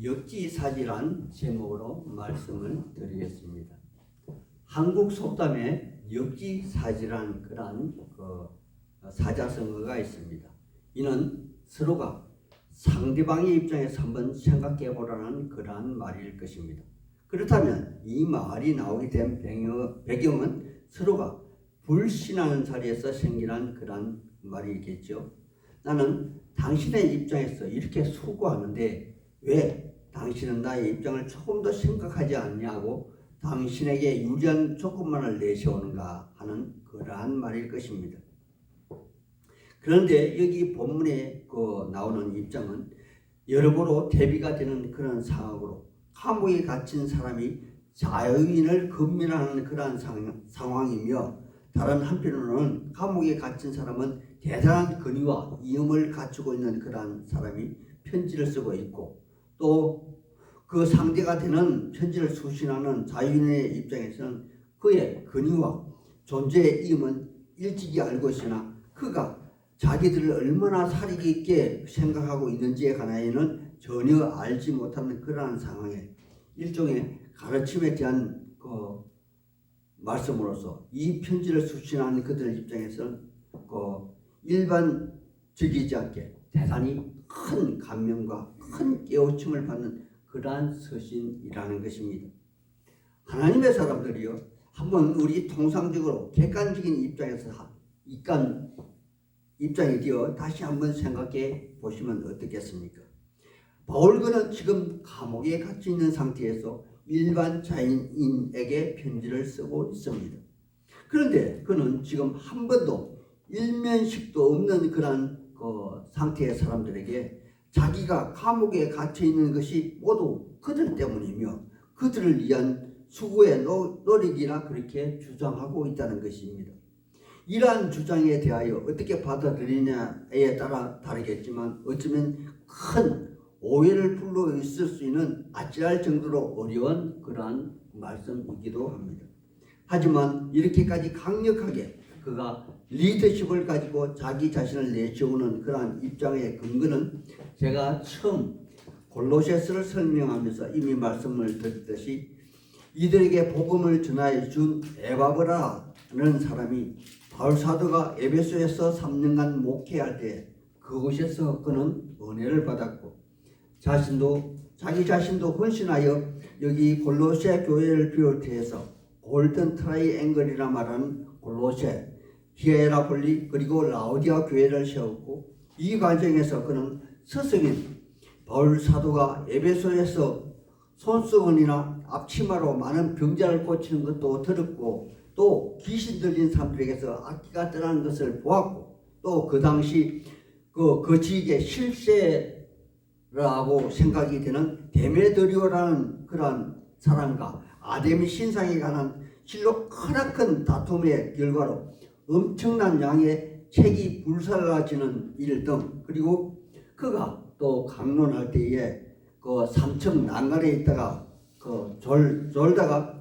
역지사지란 제목으로 말씀을 드리겠습니다. 한국 속담에 역지사지란 그러한 사자성어가 있습니다. 이는 서로가 상대방의 입장에서 한번 생각해 보라는 그러한 말일 것입니다. 그렇다면 이 말이 나오게 된 배경은 서로가 불신하는 자리에서 생기는 그러한 말이겠죠. 나는 당신의 입장에서 이렇게 수고하는데 왜 당신은 나의 입장을 조금 더 생각하지 않냐고 당신에게 유리한 조건만을 내세우는가 하는 그러한 말일 것입니다. 그런데 여기 본문에 나오는 입장은 여러모로 대비가 되는 그런 상황으로 감옥에 갇힌 사람이 자유인을 금민하는 그러한 상황이며, 다른 한편으로는 감옥에 갇힌 사람은 대단한 권위와 위엄을 갖추고 있는 그러한 사람이 편지를 쓰고 있고, 또 그 상대가 되는 편지를 수신하는 자유인의 입장에서는 그의 권위와 존재의 위엄은 일찍이 알고 있으나 그가 자기들을 얼마나 사리 있게 생각하고 있는지에 관하여는 전혀 알지 못하는 그러한 상황에 일종의 가르침에 대한 말씀으로서 이 편지를 수신하는 그들 입장에서는 일반적이지 않게 대단히 큰 감명과 큰 깨우침을 받는 그러한 서신이라는 것입니다. 하나님의 사람들이요, 한번 우리 통상적으로 객관적인 입장에서 입장이 되어 다시 한번 생각해 보시면 어떻겠습니까? 바울그는 지금 감옥에 갇혀 있는 상태에서 일반 자인에게 편지를 쓰고 있습니다. 그런데 그는 지금 한 번도 일면식도 없는 그런 상태의 사람들에게 자기가 감옥에 갇혀 있는 것이 모두 그들 때문이며 그들을 위한 수고의 노력이라 그렇게 주장하고 있다는 것입니다. 이러한 주장에 대하여 어떻게 받아들이냐에 따라 다르겠지만 어쩌면 큰 오해를 불러일으킬 수 있는 아찔할 정도로 어려운 그러한 말씀이기도 합니다. 하지만 이렇게까지 강력하게 그가 리더십을 가지고 자기 자신을 내세우는 그러한 입장의 근거는 제가 처음 골로새서를 설명하면서 이미 말씀을 드렸듯이 이들에게 복음을 전하여 준 에바브라는 사람이 바울 사도가 에베소에서 3년간 목회할 때 그곳에서 그는 은혜를 받았고 자기 자신도 헌신하여 여기 골로새 교회를 비롯해서 골든 트라이앵글이라 말하는 골로새, 히에라폴리 그리고 라오디아 교회를 세웠고, 이 과정에서 그는 스승인 바울 사도가 에베소에서 손수건이나 앞치마로 많은 병자를 고치는 것도 들었고, 또 귀신 들린 사람들에게서 악기가 떠나는 것을 보았고, 또 그 당시 그 지역의 실세라고 생각이 되는 데메드리오라는 그러한 사람과 아데미 신상에 관한 실로 크나큰 다툼의 결과로 엄청난 양의 책이 불살라지는 일 등, 그리고 그가 또 강론할 때에 그 삼척 난간에 있다가 졸다가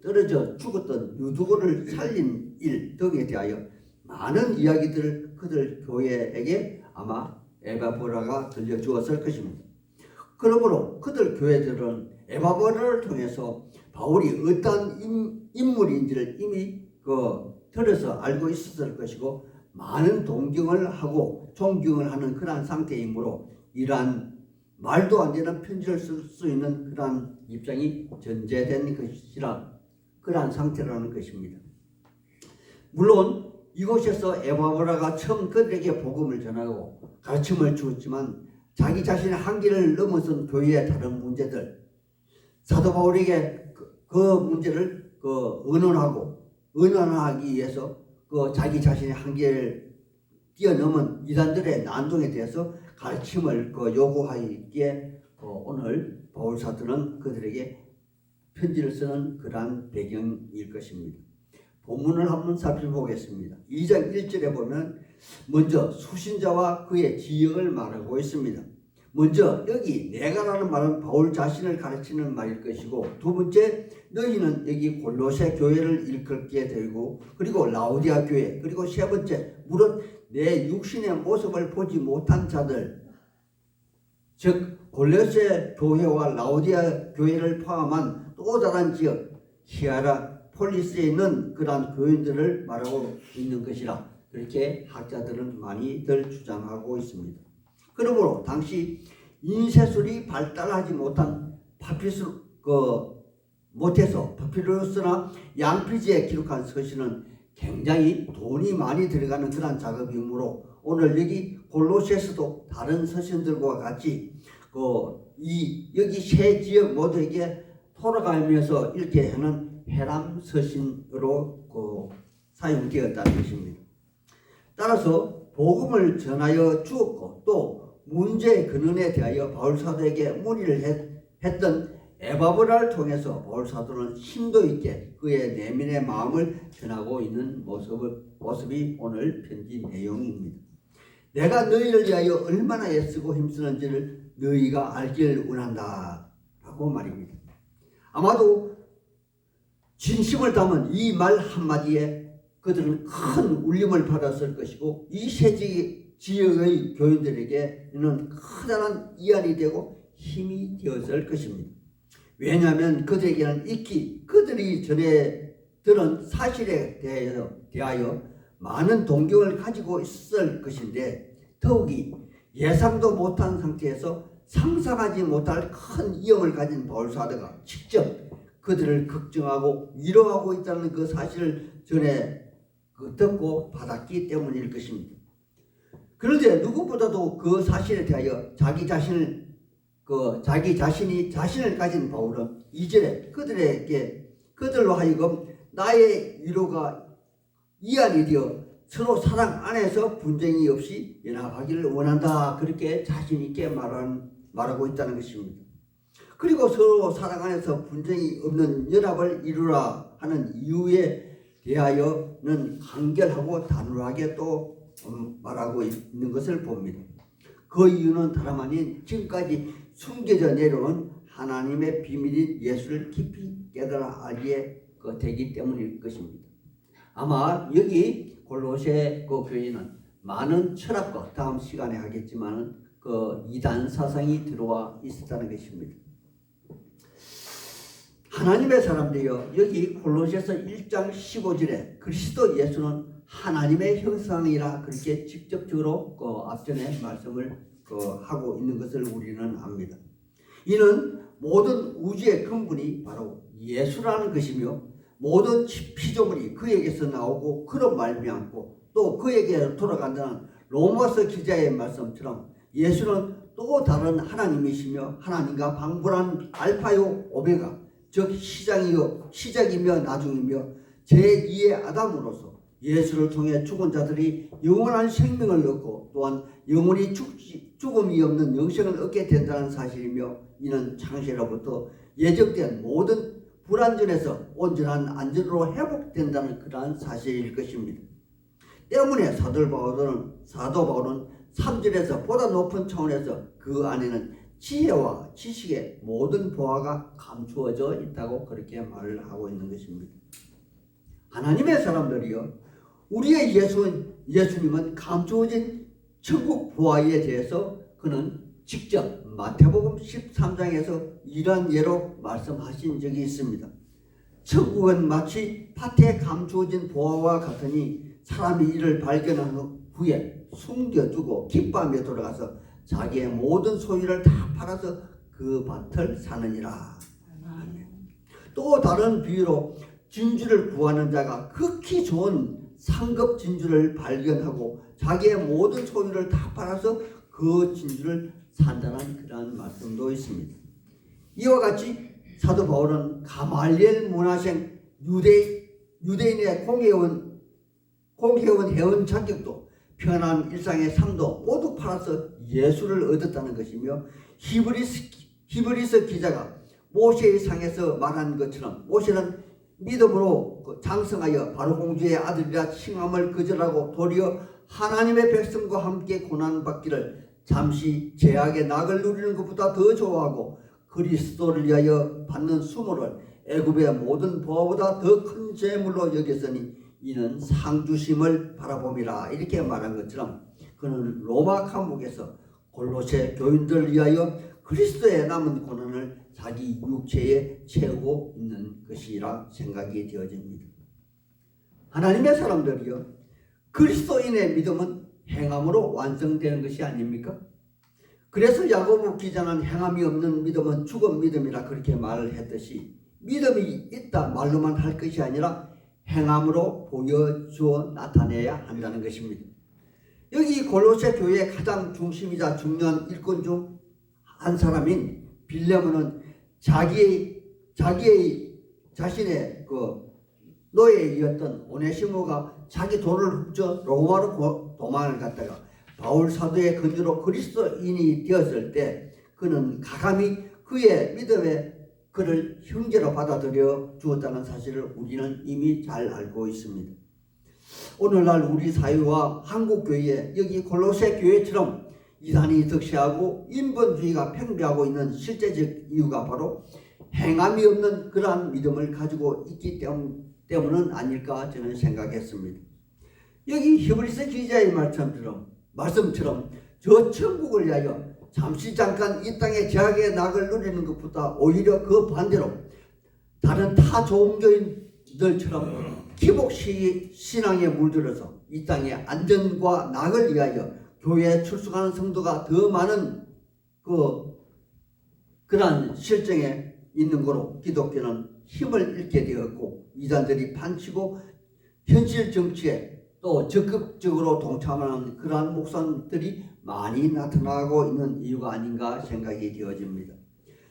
떨어져 죽었던 유두고를 살린 일 등에 대하여 많은 이야기들을 그들 교회에게 아마 에바브라가 들려주었을 것입니다. 그러므로 그들 교회들은 에바브라를 통해서 바울이 어떠한 인물인지를 이미 들어서 알고 있었을 것이고, 많은 동경을 하고 존경을 하는 그러한 상태이므로 이러한 말도 안 되는 편지를 쓸 수 있는 그러한 입장이 전제된 것이라 그러한 상태라는 것입니다. 물론 이곳에서 에바브라가 처음 그들에게 복음을 전하고 가르침을 주었지만 자기 자신의 한계를 넘어선 교회의 다른 문제들, 사도 바울에게 그 문제를 의논하기 위해서 자기 자신의 한계를 뛰어넘은 이단들의 난동에 대해서 가르침을 요구하기에 오늘 바울 사도는 그들에게 편지를 쓰는 그러한 배경일 것입니다. 본문을 한번 살펴보겠습니다. 2장 1절에 보면 먼저 수신자와 그의 지역을 말하고 있습니다. 먼저 여기 내가라는 말은 바울 자신을 가르치는 말일 것이고, 두 번째 너희는 여기 골로새 교회를 일컫게 되고, 그리고 라오디아 교회, 그리고 세 번째 무릇 내 육신의 모습을 보지 못한 자들, 즉 골로새 교회와 라오디아 교회를 포함한 또 다른 지역 히에라폴리스에 있는 그러한 교인들을 말하고 있는 것이라 그렇게 학자들은 많이들 주장하고 있습니다. 그러므로 당시 인쇄술이 발달하지 못한 파피루스나 양피지에 기록한 서신은 굉장히 돈이 많이 들어가는 그런 작업이므로 오늘 여기 골로새서도 다른 서신들과 같이 여기 세 지역 모두에게 돌아가면서 읽게 하는 해람 서신으로 사용되었다는 것입니다. 따라서 복음을 전하여 주었고 또 문제의 근원에 대하여 바울사도에게 문의를 했던 에바브라를 통해서 바울사도는 심도 있게 그의 내면의 마음을 전하고 있는 모습이 오늘 편지 내용입니다. 내가 너희를 위하여 얼마나 애쓰고 힘쓰는지를 너희가 알기를 원한다 라고 말입니다. 아마도 진심을 담은 이 말 한마디에 그들은 큰 울림을 받았을 것이고 이 세 지역의 교인들에게는 커다란 위안이 되고 힘이 되었을 것입니다. 왜냐하면 그들에게는 익히 그들이 전에 들은 사실에 대하여 많은 동경을 가지고 있을 것인데 더욱이 예상도 못한 상태에서 상상하지 못할 큰 위험을 가진 바울사도가 직접 그들을 걱정하고 위로하고 있다는 그 사실을 전에 듣고 받았기 때문일 것입니다. 그런데 누구보다도 그 사실에 대하여 자기 자신이 자신을 가진 바울은 2절에 그들로 하여금 나의 위로가 이안이 되어 서로 사랑 안에서 분쟁이 없이 연합하기를 원한다. 그렇게 자신 있게 말하고 있다는 것입니다. 그리고 서로 사랑 안에서 분쟁이 없는 연합을 이루라 하는 이유에 대하여는 간결하고 단호하게 또 말하고 있는 것을 봅니다. 그 이유는 다름 아닌 지금까지 숨겨져 내려온 하나님의 비밀인 예수를 깊이 깨달아 알기에 되기 때문일 것입니다. 아마 여기 골로새 그 교회는 많은 철학과 다음 시간에 하겠지만 그 이단 사상이 들어와 있었다는 것입니다. 하나님의 사람들이여 여기 골로새서 1장 15절에 그리스도 예수는 하나님의 형상이라 그렇게 직접적으로 앞전에 말씀을 하고 있는 것을 우리는 압니다. 이는 모든 우주의 근본이 바로 예수라는 것이며 모든 피조물이 그에게서 나오고 그로 말미암고 또 그에게 돌아간다는 로마서 기자의 말씀처럼 예수는 또 다른 하나님이시며 하나님과 방불한 알파요 오메가 즉 시작이며 나중이며 제2의 아담으로서 예수를 통해 죽은 자들이 영원한 생명을 얻고 또한 영원히 죽음이 없는 영생을 얻게 된다는 사실이며 이는 창세로부터 예정된 모든 불안전에서 온전한 안전으로 회복된다는 그러한 사실일 것입니다. 때문에 사도 바울은 3절에서 보다 높은 차원에서 그 안에는 지혜와 지식의 모든 보화가 감추어져 있다고 그렇게 말을 하고 있는 것입니다. 하나님의 사람들이요 우리의 예수님은 감추어진 천국 보화에 대해서 그는 직접 마태복음 13장에서 이러한 예로 말씀하신 적이 있습니다. 천국은 마치 밭에 감추어진 보화와 같으니 사람이 이를 발견한 후에 숨겨두고 기뻐하며 돌아가서 자기의 모든 소유를 다 팔아서 그 밭을 사느니라. 또 다른 비유로 진주를 구하는 자가 극히 좋은 상급 진주를 발견하고 자기의 모든 소유를 다 팔아서 그 진주를 산다는 그러한 말씀도 있습니다. 이와 같이 사도 바울은 가말리엘 문화생 유대인의 공회원 회원 자격도 편한 일상의 삶도 모두 팔아서 예수를 얻었다는 것이며 히브리서 기자가 모세의 상에서 말한 것처럼 모세는 믿음으로 장성하여 바로 공주의 아들이라 칭함을 거절하고 도리어 하나님의 백성과 함께 고난받기를 잠시 죄악의 낙을 누리는 것보다 더 좋아하고 그리스도를 위하여 받는 수모를 애굽의 모든 보화보다 더 큰 재물로 여겼으니 이는 상주심을 바라봄이라. 이렇게 말한 것처럼 그는 로마 감옥에서 골로새 교인들을 위하여 그리스도의 남은 고난을 자기 육체에 채우고 있는 것이라 생각이 되어집니다. 하나님의 사람들이요, 그리스도인의 믿음은 행함으로 완성되는 것이 아닙니까? 그래서 야고보 기자는 행함이 없는 믿음은 죽은 믿음이라 그렇게 말을 했듯이 믿음이 있다 말로만 할 것이 아니라 행함으로 보여주어 나타내야 한다는 것입니다. 여기 골로새 교회의 가장 중심이자 중요한 일꾼 중 한 사람인 빌레몬은 자신의 노예이었던 오네시모가 자기 돈을 훔쳐 로마로 도망을 갔다가 바울 사도의 근주로 그리스도인이 되었을 때 그는 가감히 그의 믿음에 그를 형제로 받아들여 주었다는 사실을 우리는 이미 잘 알고 있습니다. 오늘날 우리 사회와 한국교회, 여기 골로새 교회처럼 이단이 득세하고 인본주의가 팽배하고 있는 실제적 이유가 바로 행함이 없는 그러한 믿음을 가지고 있기 때문은 아닐까 저는 생각했습니다. 여기 히브리서 기자의 말씀처럼 저 천국을 위하여 잠시 잠깐 이 땅의 제약의 낙을 누리는 것보다 오히려 그 반대로 다른 타 종교인들처럼 기복식 신앙에 물들어서 이 땅의 안전과 낙을 위하여 교회에 출석하는 성도가 더 많은 그러한 실정에 있는 거로 기독교는 힘을 잃게 되었고 이단들이 판치고 현실 정치에 또 적극적으로 동참하는 그러한 목사들이 많이 나타나고 있는 이유가 아닌가 생각이 되어집니다.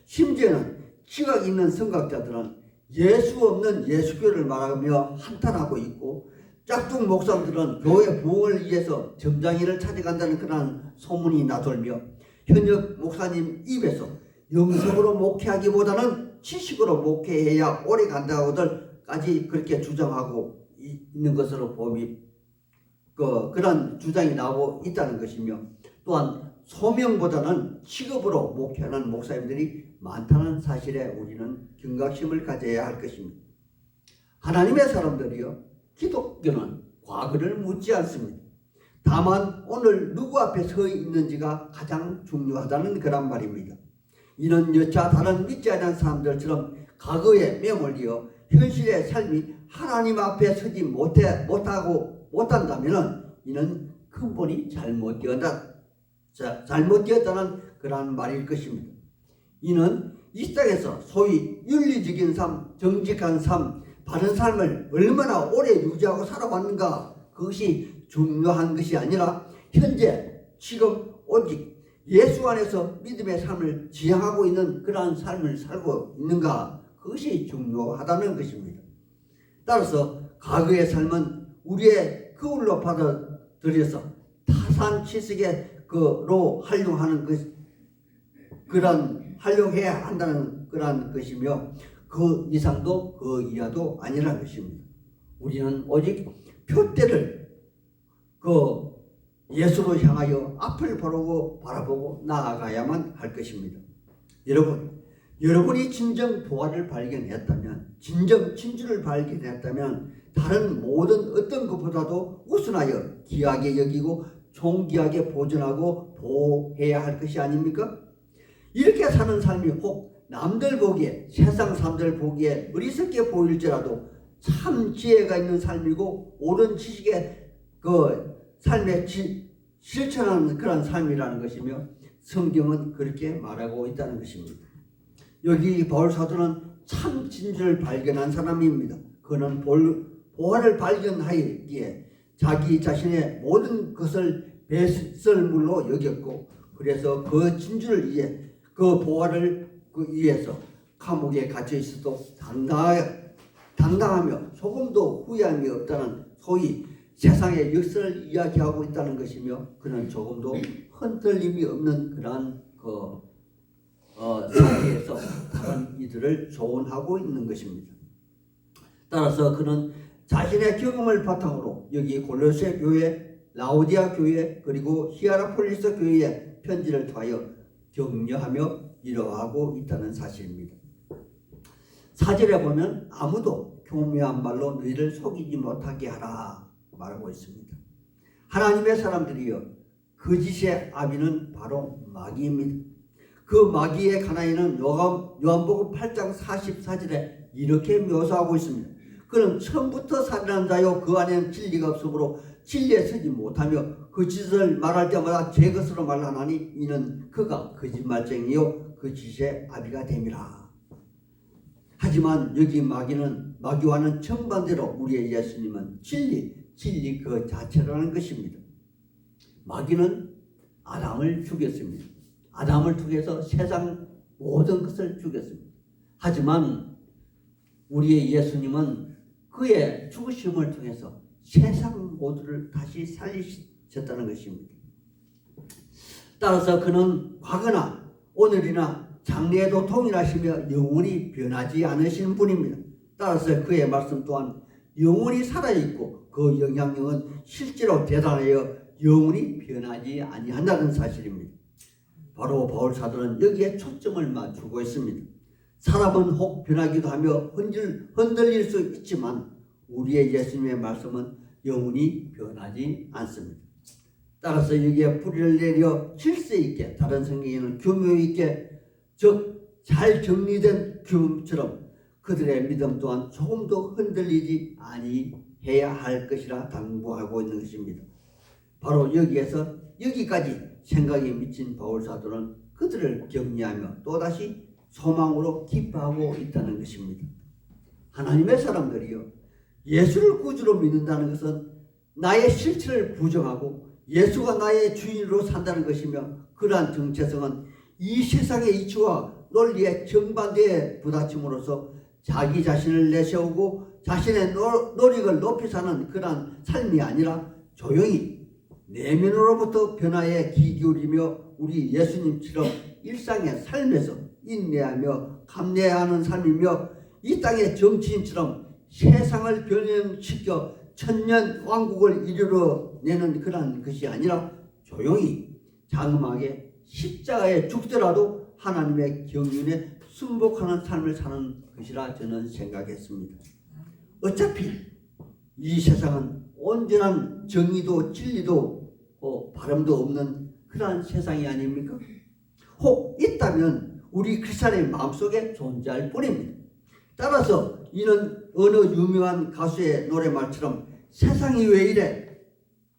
심지어는 지각 있는 선각자들은 예수 없는 예수교를 말하며 한탄하고 있고 짝퉁 목사들은 교회 부흥을 위해서 점장이를 찾아간다는 그런 소문이 나돌며 현역 목사님 입에서 영성으로 목회하기보다는 지식으로 목회해야 오래 간다고들까지 그렇게 주장하고 있는 것으로 보미 그런 주장이 나오고 있다는 것이며 또한 소명보다는 직업으로 목회하는 목사님들이 많다는 사실에 우리는 경각심을 가져야 할 것입니다. 하나님의 사람들이요, 기독교는 과거를 묻지 않습니다. 다만 오늘 누구 앞에 서 있는지가 가장 중요하다는 그런 말입니다. 이는 여차 다른 믿지 않는 사람들처럼 과거에 매몰되어 현실의 삶이 하나님 앞에 서지 못한다면 이는 근본이 잘못되었다는 그러한 말일 것입니다. 이는 이 땅에서 소위 윤리적인 삶, 정직한 삶, 바른 삶을 얼마나 오래 유지하고 살아왔는가, 그것이 중요한 것이 아니라 현재 지금 오직 예수 안에서 믿음의 삶을 지향하고 있는 그러한 삶을 살고 있는가, 그것이 중요하다는 것입니다. 따라서 과거의 삶은 우리의 거울로 받아들여서 타산치석로 활용하는 활용해야 한다는 그러한 것이며 그 이상도 그 이하도 아니라는 것입니다. 우리는 오직 표대를 예수로 향하여 앞을 바라보고 나아가야만 할 것입니다. 여러분이 진정 보화를 발견했다면, 진정 진주를 발견했다면 다른 모든 어떤 것보다도 우선하여 귀하게 여기고 존귀하게 보존하고 보호해야 할 것이 아닙니까? 이렇게 사는 삶이 혹 남들 보기에, 세상 사람들 보기에 어리석게 보일지라도 참 지혜가 있는 삶이고 옳은 지식의 삶에 실천하는 그런 삶이라는 것이며 성경은 그렇게 말하고 있다는 것입니다. 여기 바울 사도는 참 진주를 발견한 사람입니다. 그는 보화를 발견하기에 자기 자신의 모든 것을 배설물로 여겼고 그래서 그 진주를 위해 그 보화를 위해서 감옥에 갇혀 있어도 당당하며 조금도 후회함이 없다는 소위 세상의 역사를 이야기하고 있다는 것이며 그는 조금도 흔들림이 없는 그러한 상태에서 다른 이들을 조언하고 있는 것입니다. 따라서 그는 자신의 경험을 바탕으로 여기 골로새 교회, 라오디아 교회 그리고 히아라폴리스 교회에 편지를 통하여 격려하며 위로하고 있다는 사실입니다. 4절에 보면 아무도 교묘한 말로 너희를 속이지 못하게 하라 말하고 있습니다. 하나님의 사람들이여 거짓의 아비는 바로 마귀입니다. 그 마귀의 가나이는 요한복음 8장 44절에 이렇게 묘사하고 있습니다. 그는 처음부터 살인한 자요 그 안에는 진리가 없으므로 진리에 서지 못하며 그 짓을 말할 때마다 제 것으로 말하나니 이는 그가 거짓말쟁이요 거짓의 아비가 됨이라. 하지만 여기 마귀와는 정반대로 우리의 예수님은 진리 그 자체라는 것입니다. 마귀는 아담을 죽였습니다. 아담을 통해서 세상 모든 것을 죽였습니다. 하지만 우리의 예수님은 그의 죽으심을 통해서 세상 모두를 다시 살리셨다는 것입니다. 따라서 그는 과거나 오늘이나 장래에도 동일하시며 영원히 변하지 않으시는 분입니다. 따라서 그의 말씀 또한 영원히 살아있고 그 영향력은 실제로 대단하여 영원히 변하지 아니한다는 사실입니다. 바로 바울 사도는 여기에 초점을 맞추고 있습니다. 사람은 혹 변하기도 하며 흔들릴 수 있지만 우리의 예수님의 말씀은 영원히 변하지 않습니다. 따라서 여기에 뿌리를 내려 질서 있게, 다른 성경에는 규모 있게, 즉 잘 정리된 규범처럼 그들의 믿음 또한 조금도 흔들리지 아니해야 할 것이라 당부하고 있는 것입니다. 바로 여기까지 생각이 미친 바울 사도는 그들을 격려하며 또다시 소망으로 기뻐하고 있다는 것입니다. 하나님의 사람들이요, 예수를 구주로 믿는다는 것은 나의 실체를 부정하고 예수가 나의 주인으로 산다는 것이며, 그러한 정체성은 이 세상의 이치와 논리의 정반대에 부딪힘으로써 자기 자신을 내세우고 자신의 노력을 높이 사는 그러한 삶이 아니라 조용히 내면으로부터 변화에 귀 기울이며 우리 예수님처럼 일상의 삶에서 인내하며 감내하는 삶이며, 이 땅의 정치인처럼 세상을 변형시켜 천년 왕국을 이루어내는 그런 것이 아니라 조용히 장엄하게 십자가에 죽더라도 하나님의 경륜에 순복하는 삶을 사는 것이라 저는 생각했습니다. 어차피 이 세상은 온전한 정의도 진리도 바람도 없는 그러한 세상이 아닙니까? 혹 있다면 우리 크리스찬의 마음속에 존재할 뿐입니다. 따라서 이는 어느 유명한 가수의 노래말처럼 세상이 왜 이래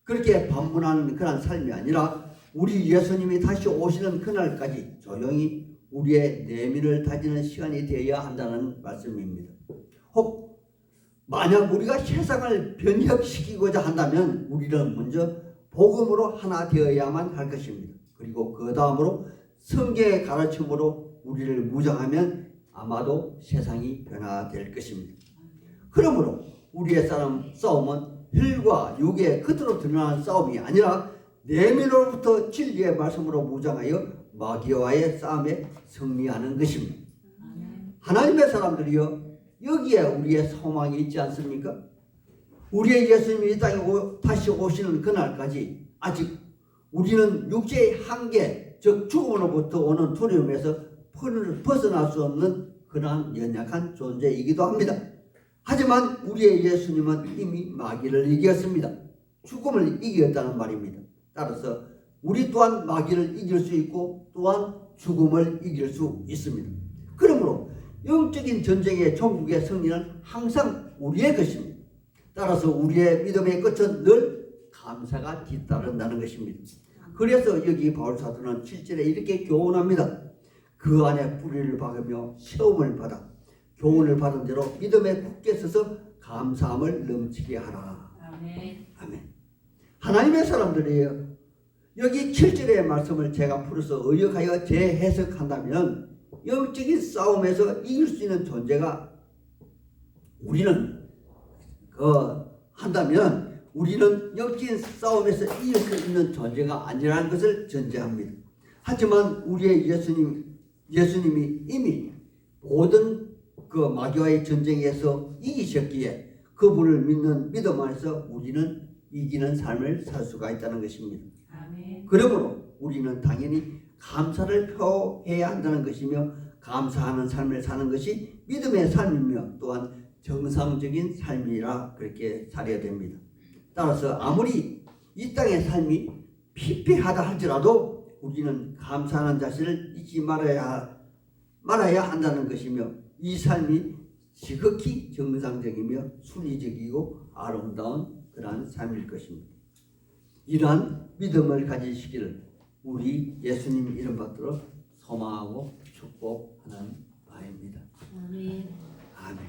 그렇게 반문하는 그런 삶이 아니라 우리 예수님이 다시 오시는 그날까지 조용히 우리의 내면을 다지는 시간이 되어야 한다는 말씀입니다. 혹 만약 우리가 세상을 변혁시키고자 한다면 우리는 먼저 복음으로 하나 되어야만 할 것입니다. 그리고 그 다음으로 성경의 가르침으로 우리를 무장하면 아마도 세상이 변화될 것입니다. 그러므로 우리의 싸움은 혈과 육의 겉으로 드러나는 싸움이 아니라 내면으로부터 진리의 말씀으로 무장하여 마귀와의 싸움에 승리하는 것입니다. 하나님의 사람들이여, 여기에 우리의 소망이 있지 않습니까? 우리의 예수님이 이 땅에 다시 오시는 그날까지 아직 우리는 육체의 한계, 즉 죽음으로부터 오는 두려움에서 벗어날 수 없는 그러한 연약한 존재이기도 합니다. 하지만 우리의 예수님은 이미 마귀를 이겼습니다. 죽음을 이겼다는 말입니다. 따라서 우리 또한 마귀를 이길 수 있고 또한 죽음을 이길 수 있습니다. 그러므로 영적인 전쟁의 종국의 승리는 항상 우리의 것입니다. 따라서 우리의 믿음의 끝은 늘 감사가 뒤따른다는 것입니다. 그래서 여기 바울 사도는 7절에 이렇게 교훈합니다. 그 안에 뿌리를 박으며 시험을 받아 교훈을 받은 대로 믿음에 굳게 서서 감사함을 넘치게 하라. 아멘. 아멘. 하나님의 사람들이에요. 여기 7절의 말씀을 제가 풀어서 의역하여 재해석한다면 영적인 싸움에서 이길 수 있는 존재가 우리는 한다면 우리는 영적인 싸움에서 이길 수 있는 존재가 아니라는 것을 전제합니다. 하지만 우리의 예수님이 이미 모든 그 마귀와의 전쟁에서 이기셨기에 그분을 믿는 믿음 안에서 우리는 이기는 삶을 살 수가 있다는 것입니다. 아멘. 그러므로 우리는 당연히 감사를 표해야 한다는 것이며, 감사하는 삶을 사는 것이 믿음의 삶이며 또한 정상적인 삶이라 그렇게 살아야 됩니다. 따라서 아무리 이 땅의 삶이 피폐하다 할지라도 우리는 감사하는 자세를 잊지 말아야 한다는 것이며 이 삶이 지극히 정상적이며 순리적이고 아름다운 그러한 삶일 것입니다. 이러한 믿음을 가지시기를 우리 예수님 이름 받들어 소망하고 축복하는 바입니다. 아멘. 아멘.